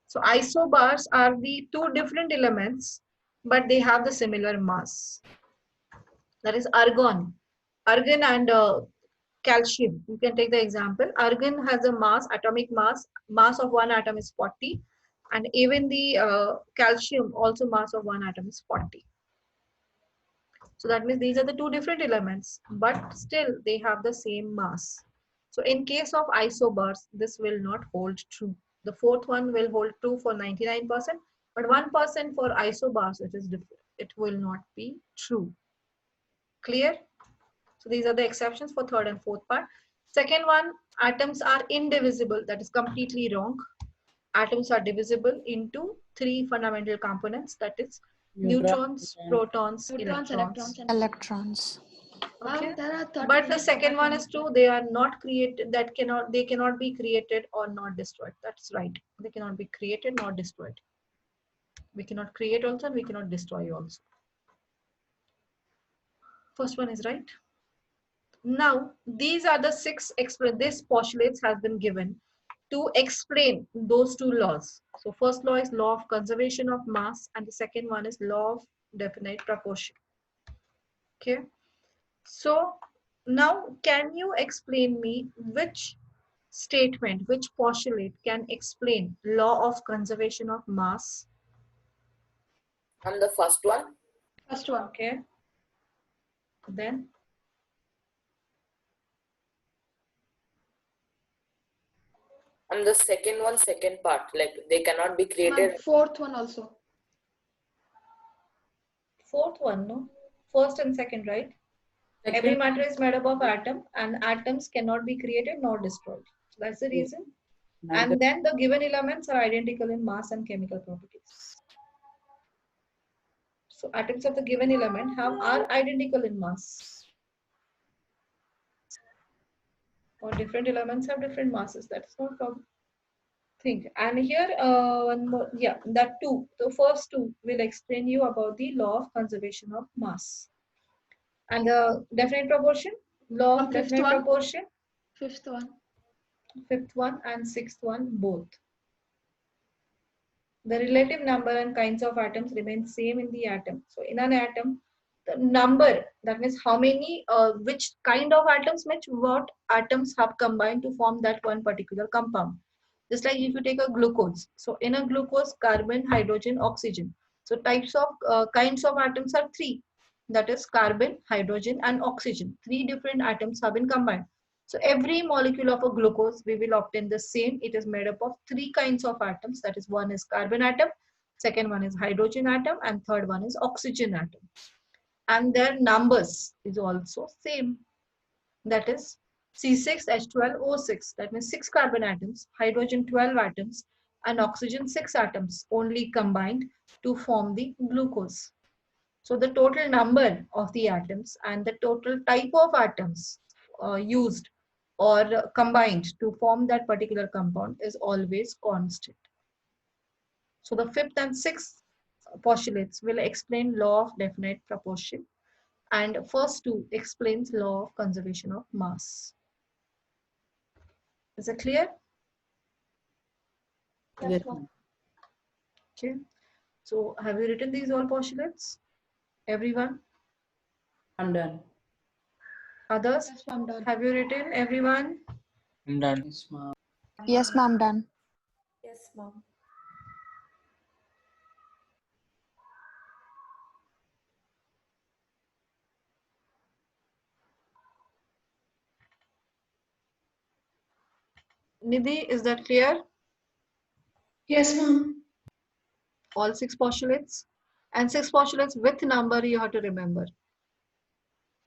S2: So isobars are the two different elements, but they have the similar mass. That is argon. Argon and calcium. You can take the example. Argon has a mass, atomic mass of one atom is 40. And even the calcium also mass of one atom is 40. So that means these are the two different elements, but still they have the same mass. So in case of isobars, this will not hold true. The fourth one will hold true for 99%, but 1% for isobars, it is different. It will not be true. Clear? So these are the exceptions for third and fourth part. Second one, atoms are indivisible. That is completely wrong. Atoms are divisible into three fundamental components. That is neutrons, protons, electrons.
S5: Electrons.
S2: Okay.
S4: There are 30
S2: But the
S4: minutes
S2: second one
S4: left.
S2: is true. They are not created. They cannot be created or not destroyed. That's right. They cannot be created nor destroyed. We cannot create also, and we cannot destroy also. First one is right. Now, these are the six this postulates has been given to explain those two laws. So first law is law of conservation of mass, and the second one is law of definite proportion. Okay. So now can you explain me which statement, which postulate can explain law of conservation of mass?
S9: I'm the first one.
S2: First one. Okay. Then
S9: I'm the second one, second part. Like they cannot be created.
S4: Ma'am, fourth one also.
S2: fourth one, no? First and second, right? Every matter is made up of atom, and atoms cannot be created nor destroyed. So that's the reason. And then the given elements are identical in mass and chemical properties. So atoms of the given element are identical in mass. Or different elements have different masses. That's no problem. Think. And here one more, yeah, that two. The first two will explain you about the law of conservation of mass. And the definite proportion, law of
S4: Fifth
S2: definite
S4: one.
S2: proportion.
S4: Fifth one.
S2: Fifth one and sixth one both. The relative number and kinds of atoms remain same in the atom. So in an atom, the number, that means how many, which kind of atoms, means what atoms have combined to form that one particular compound. Just like if you take a glucose. So in a glucose, carbon, hydrogen, oxygen. So types of kinds of atoms are three. That is carbon, hydrogen, and oxygen. Three different atoms have been combined. So every molecule of a glucose, we will obtain the same. It is made up of three kinds of atoms. That is, one is carbon atom, second one is hydrogen atom, and third one is oxygen atom. And their numbers is also same. That is C6H12O6. That means 6 carbon atoms, hydrogen 12 atoms, and oxygen 6 atoms only combined to form the glucose. So the total number of the atoms and the total type of atoms used or combined to form that particular compound is always constant. So the fifth and sixth postulates will explain law of definite proportion, and first two explains law of conservation of mass. Is it clear?
S3: Yes.
S2: Okay. So have you written these all postulates? Everyone?
S3: I'm done.
S2: Others?
S4: Yes, I'm done.
S2: Have you written everyone?
S1: I'm done.
S3: Yes, ma'am.
S5: Yes, ma'am, done.
S9: Yes, ma'am.
S2: Nidhi, is that clear?
S7: Yes, ma'am.
S2: All 6 postulates? And 6 postulates with number you have to remember.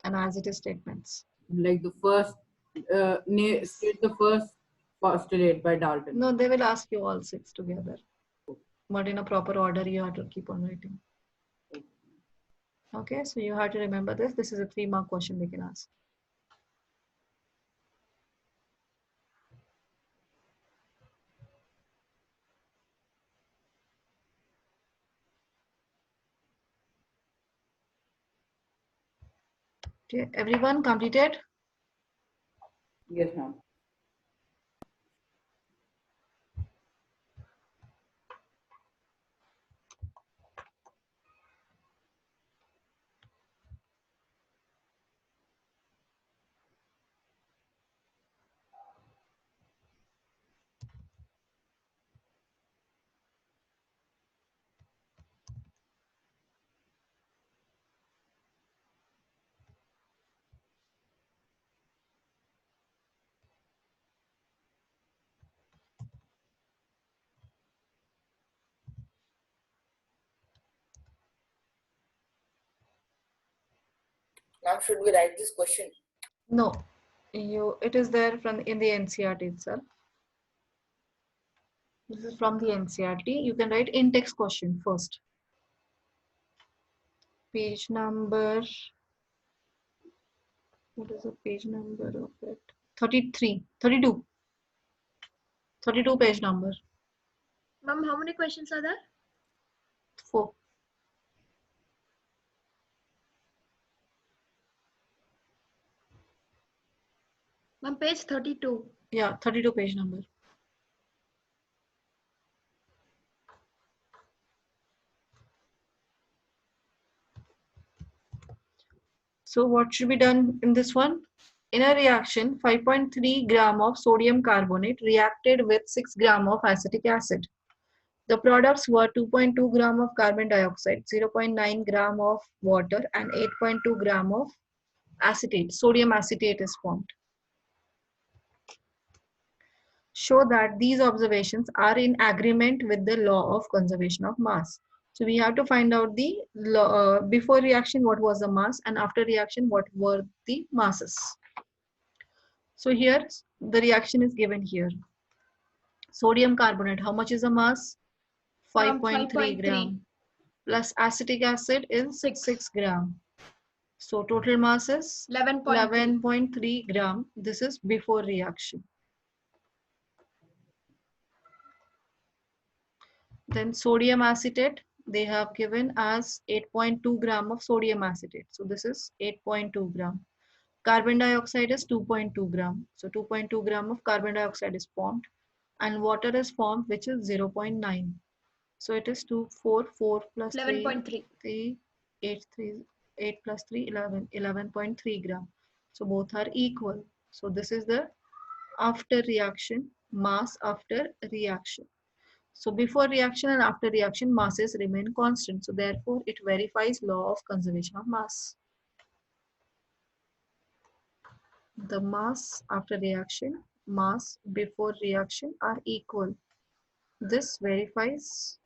S2: And as it is statements.
S3: Like the first, state the first postulate by Dalton.
S2: No, they will ask you all 6 together. But in a proper order, you have to keep on writing. Okay, so you have to remember this. This is a 3-mark question they can ask. Okay, everyone completed?
S3: Yes, ma'am.
S9: Now should we write this question?
S2: No, it is there from in the NCERT itself. This is from the NCERT. You can write in-text question first. Page number, what is the page number of it? 33, 32. 32 page number.
S4: Ma'am, how many questions are there?
S2: 4.
S4: Ma'am, page 32.
S2: Yeah, 32 page number. So what should be done in this one? In a reaction, 5.3 gram of sodium carbonate reacted with 6 gram of acetic acid. The products were 2.2 gram of carbon dioxide, 0.9 gram of water, and 8.2 gram of acetate. Sodium acetate is formed. Show that these observations are in agreement with the law of conservation of mass. So we have to find out the law, before reaction what was the mass, and after reaction what were the masses. So here the reaction is given here. Sodium carbonate, how much is the mass? 5.3 gram. Plus acetic acid is 6 gram. So total mass is 11.3 gram. This is before reaction. Then sodium acetate, they have given as 8.2 gram of sodium acetate. So this is 8.2 gram. Carbon dioxide is 2.2 gram. So 2.2 gram of carbon dioxide is formed. And water is formed, which is 0.9. So it is 2, 4, 4 plus
S4: 11.3.
S2: 3, 8 plus 3, 11, 11.3 gram. So both are equal. So this is the after reaction, mass after reaction. So before reaction and after reaction, masses remain constant. So therefore, it verifies law of conservation of mass. The mass after reaction, mass before reaction are equal. This verifies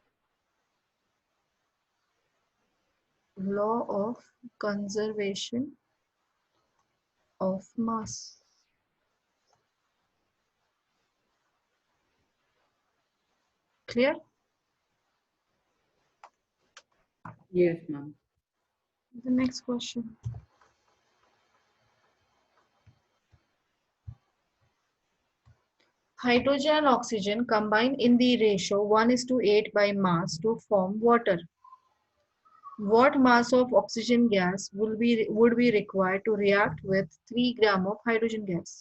S2: law of conservation of mass. Clear?
S3: Yes, ma'am.
S2: The next question. Hydrogen and oxygen combine in the ratio 1:8 by mass to form water. What mass of oxygen gas would be required to react with 3 gram of hydrogen gas?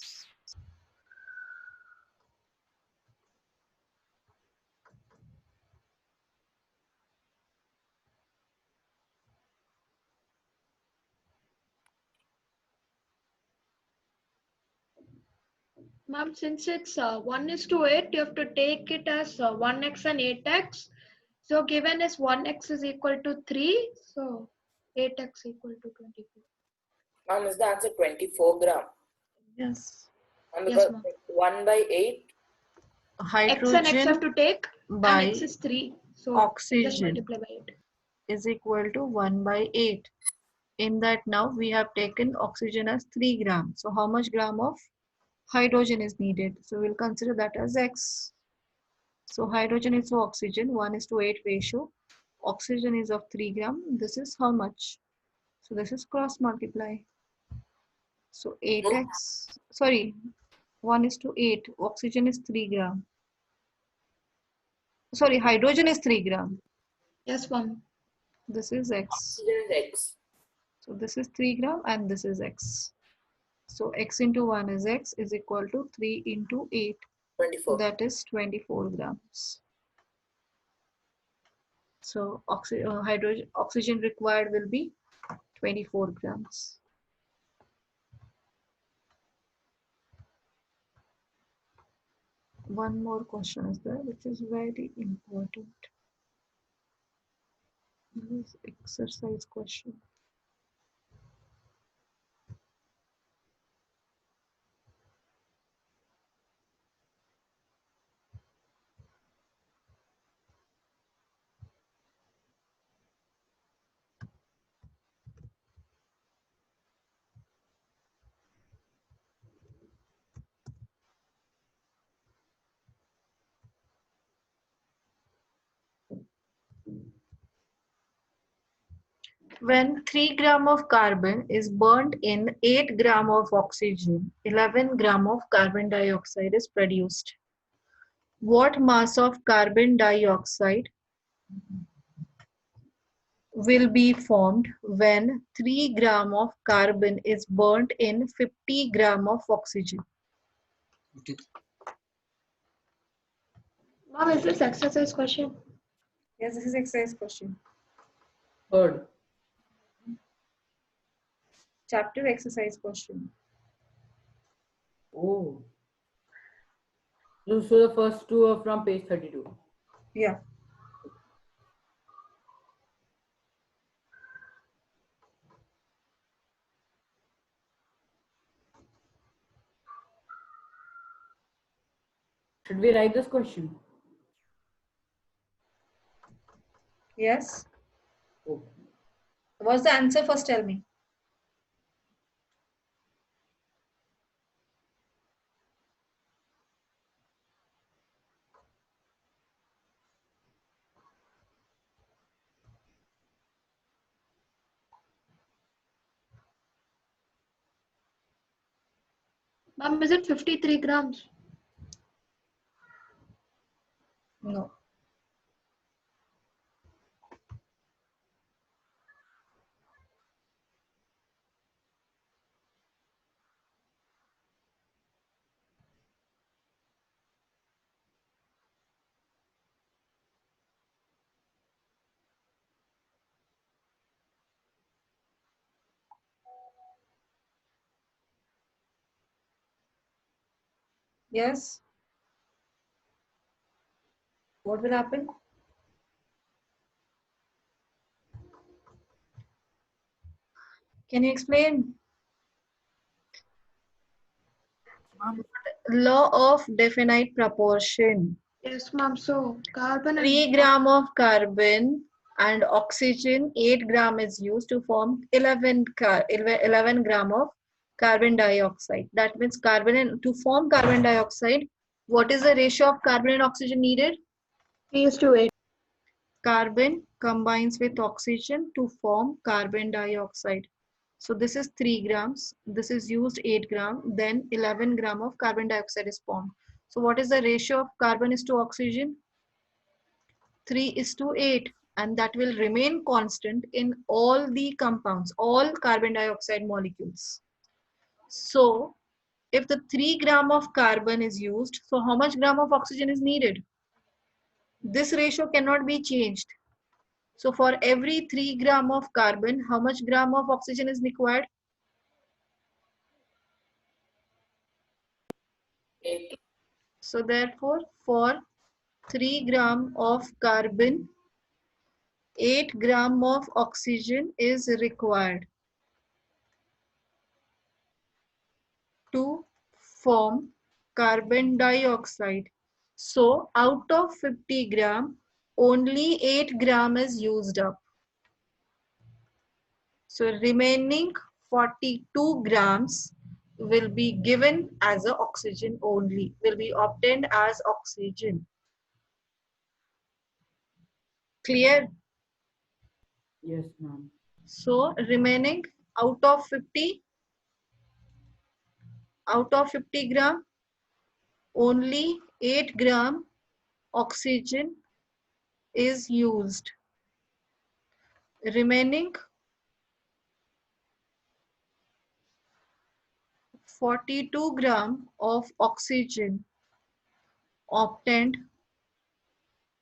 S4: Ma'am, since it's 1:8, you have to take it as 1x and 8x. So given is 1x is equal to 3, so 8x equal to 24.
S9: Ma'am, is the answer 24 gram?
S2: Yes.
S9: Ma'am,
S4: Yes,
S9: because
S4: ma'am.
S9: 1 by 8
S4: X and X have
S2: hydrogen
S4: to take, and
S2: by
S4: X is 3. So just
S2: oxygen
S4: multiply by it.
S2: is equal to 1 by 8. In that now we have taken oxygen as 3 grams. So how much gram of hydrogen is needed? So we'll consider that as X. So hydrogen is to oxygen, 1:8 ratio. Oxygen is of 3 gram. This is how much? So this is cross multiply. So 8x, sorry, 1:8. Oxygen is 3 gram. Sorry, hydrogen is 3 gram.
S4: Yes, ma'am.
S2: This is X.
S9: Oxygen is X.
S2: So this is 3 gram and this is X. So X into 1 is X is equal to 3 into 8.
S9: 24.
S2: That is 24 grams. So oxygen required will be 24 grams. One more question is there, which is very important. This is exercise question. When 3 gram of carbon is burnt in 8 gram of oxygen, 11 gram of carbon dioxide is produced. What mass of carbon dioxide will be formed when 3 gram of carbon is burnt in 50 gram of oxygen?
S4: Ma'am, is this exercise question?
S2: Yes, this is exercise question.
S3: Third.
S2: Chapter exercise question.
S3: Oh. So the first two are from page 32.
S2: Yeah.
S3: Should we write this question?
S2: Yes.
S3: Okay.
S2: What's the answer? First tell me.
S4: Ma'am, is it 53 grams?
S2: No. Yes. What will happen? Can you explain? Law of definite proportion.
S4: Yes, ma'am. So carbon
S2: 3
S4: and
S2: gram of carbon and oxygen, 8 gram is used to form 11 gram of carbon dioxide. That means to form carbon dioxide, what is the ratio of carbon and oxygen needed?
S4: 3:8.
S2: Carbon combines with oxygen to form carbon dioxide. So this is 3 grams, this is used 8 gram, then 11 gram of carbon dioxide is formed. So what is the ratio of carbon is to oxygen? 3:8, and that will remain constant in all the compounds, all carbon dioxide molecules. So if the 3 gram of carbon is used, so how much gram of oxygen is needed? This ratio cannot be changed. So for every 3 gram of carbon, how much gram of oxygen is required?
S9: 8.
S2: So therefore, for 3 gram of carbon, 8 gram of oxygen is required to form carbon dioxide. So out of 50 gram, only 8 gram is used up. So remaining 42 grams will be given as a oxygen only, will be obtained as oxygen. Clear?
S3: Yes, ma'am.
S2: So remaining out of 50 gram, only 8 gram oxygen is used. Remaining 42 gram of oxygen obtained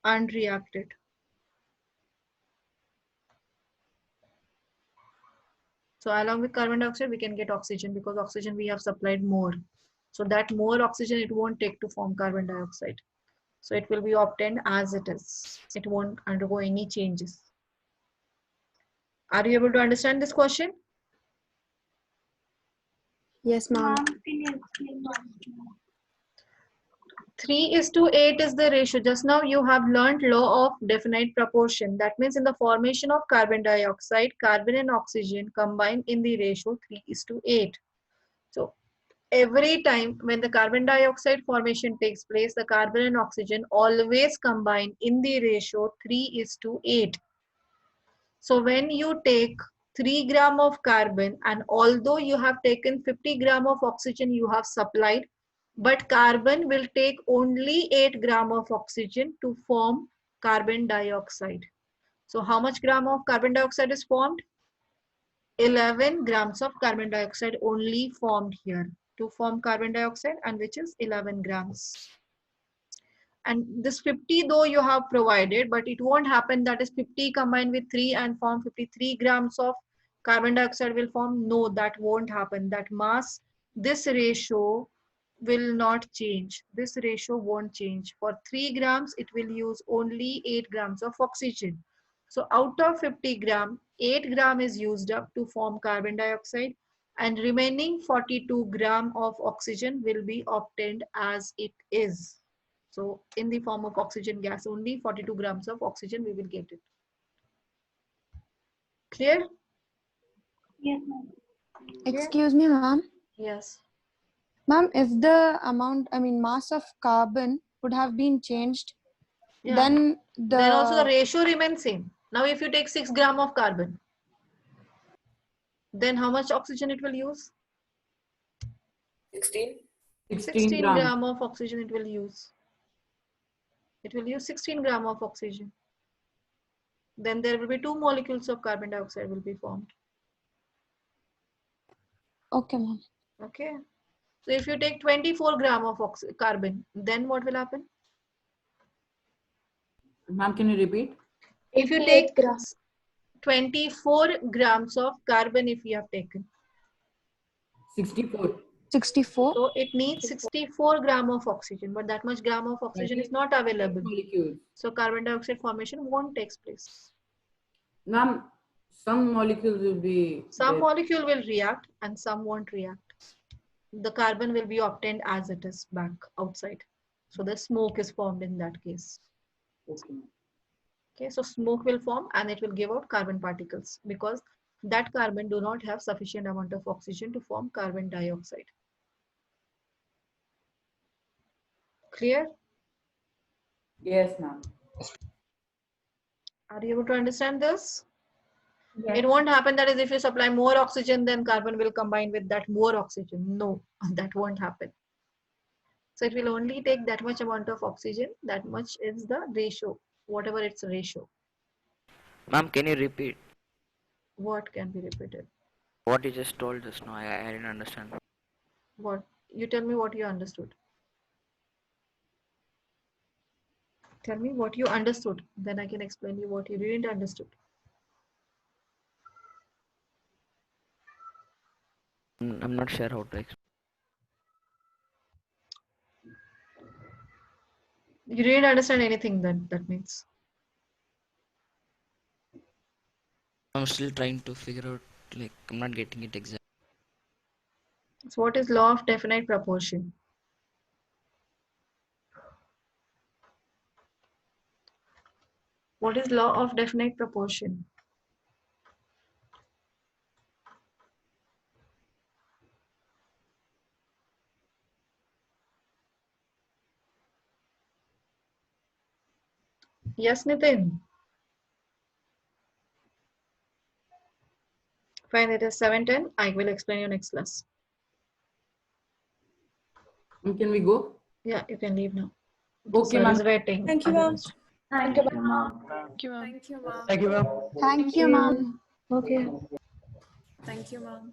S2: unreacted. So along with carbon dioxide, we can get oxygen because oxygen we have supplied more. So that more oxygen it won't take to form carbon dioxide. So it will be obtained as it is. It won't undergo any changes. Are you able to understand this question?
S5: Yes, ma'am.
S2: 3:8 is the ratio. Just now you have learned law of definite proportion. That means in the formation of carbon dioxide, carbon and oxygen combine in the ratio 3:8. So every time when the carbon dioxide formation takes place, the carbon and oxygen always combine in the ratio 3:8. So when you take 3 gram of carbon, and although you have taken 50 gram of oxygen you have supplied, but carbon will take only 8 gram of oxygen to form carbon dioxide. So how much gram of carbon dioxide is formed? 11 grams of carbon dioxide only formed here to form carbon dioxide, and which is 11 grams. And this 50 though you have provided, but it won't happen that is 50 combined with 3 and form 53 grams of carbon dioxide will form. No, that won't happen. That mass, this ratio will not change. This ratio won't change. For 3 grams, it will use only 8 grams of oxygen. So out of 50 gram, 8 gram is used up to form carbon dioxide, and remaining 42 gram of oxygen will be obtained as it is. So in the form of oxygen gas, only 42 grams of oxygen we will get it. Clear?
S7: Yes, ma'am.
S5: Excuse me, ma'am.
S2: Yes.
S5: Ma'am, if the amount, mass of carbon would have been changed,
S2: Yeah.
S5: then
S2: Then also the ratio remains same. Now if you take 6 gram of carbon, then how much oxygen it will use?
S9: 16.
S2: 16
S3: grams.
S2: gram of oxygen it will use. It will use 16 gram of oxygen. Then there will be 2 molecules of carbon dioxide will be formed.
S5: Okay, ma'am.
S2: Okay. So if you take 24 gram of carbon, then what will happen?
S3: Ma'am, can you repeat?
S2: If you take 24 grams of carbon, if you have taken,
S3: 64.
S5: 64.
S2: so it needs 64 gram of oxygen, but that much gram of oxygen is not available.
S3: Molecules.
S2: So carbon dioxide formation won't take place.
S3: Ma'am, some molecules will be
S2: Some
S3: there.
S2: molecule will react and some won't react. The carbon will be obtained as it is back outside. So the smoke is formed in that case.
S3: Okay.
S2: Okay, so smoke will form and it will give out carbon particles because that carbon do not have sufficient amount of oxygen to form carbon dioxide. Clear?
S3: Yes, ma'am.
S2: Are you able to understand this?
S7: Yes.
S2: It won't happen that is if you supply more oxygen, then carbon will combine with that more oxygen. No, that won't happen. So it will only take that much amount of oxygen, that much is the ratio, whatever its ratio.
S10: Ma'am, can you repeat
S2: What can be repeated?
S10: what you just told just now? I didn't understand.
S2: What? You tell me what you understood. Tell me what you understood. Then I can explain you what you didn't understood.
S10: I'm not sure how to explain.
S2: You didn't understand anything then, that means.
S10: I'm still trying to figure out, like, I'm not getting it exactly.
S2: So what is law of definite proportion? What is law of definite proportion? Yes, Nitin. Fine, it is 7:10. I will explain you next class.
S3: Can we go?
S2: Yeah, you can leave now.
S3: Okay,
S2: Sir
S3: ma'am.
S2: is waiting.
S7: Thank you, ma'am.
S2: Otherwise-
S7: Thank you, ma'am.
S5: Thank you, ma'am.
S11: Thank you, ma'am.
S12: Thank you, ma'am.
S5: Thank you, ma'am.
S2: Okay.
S11: Thank you, ma'am.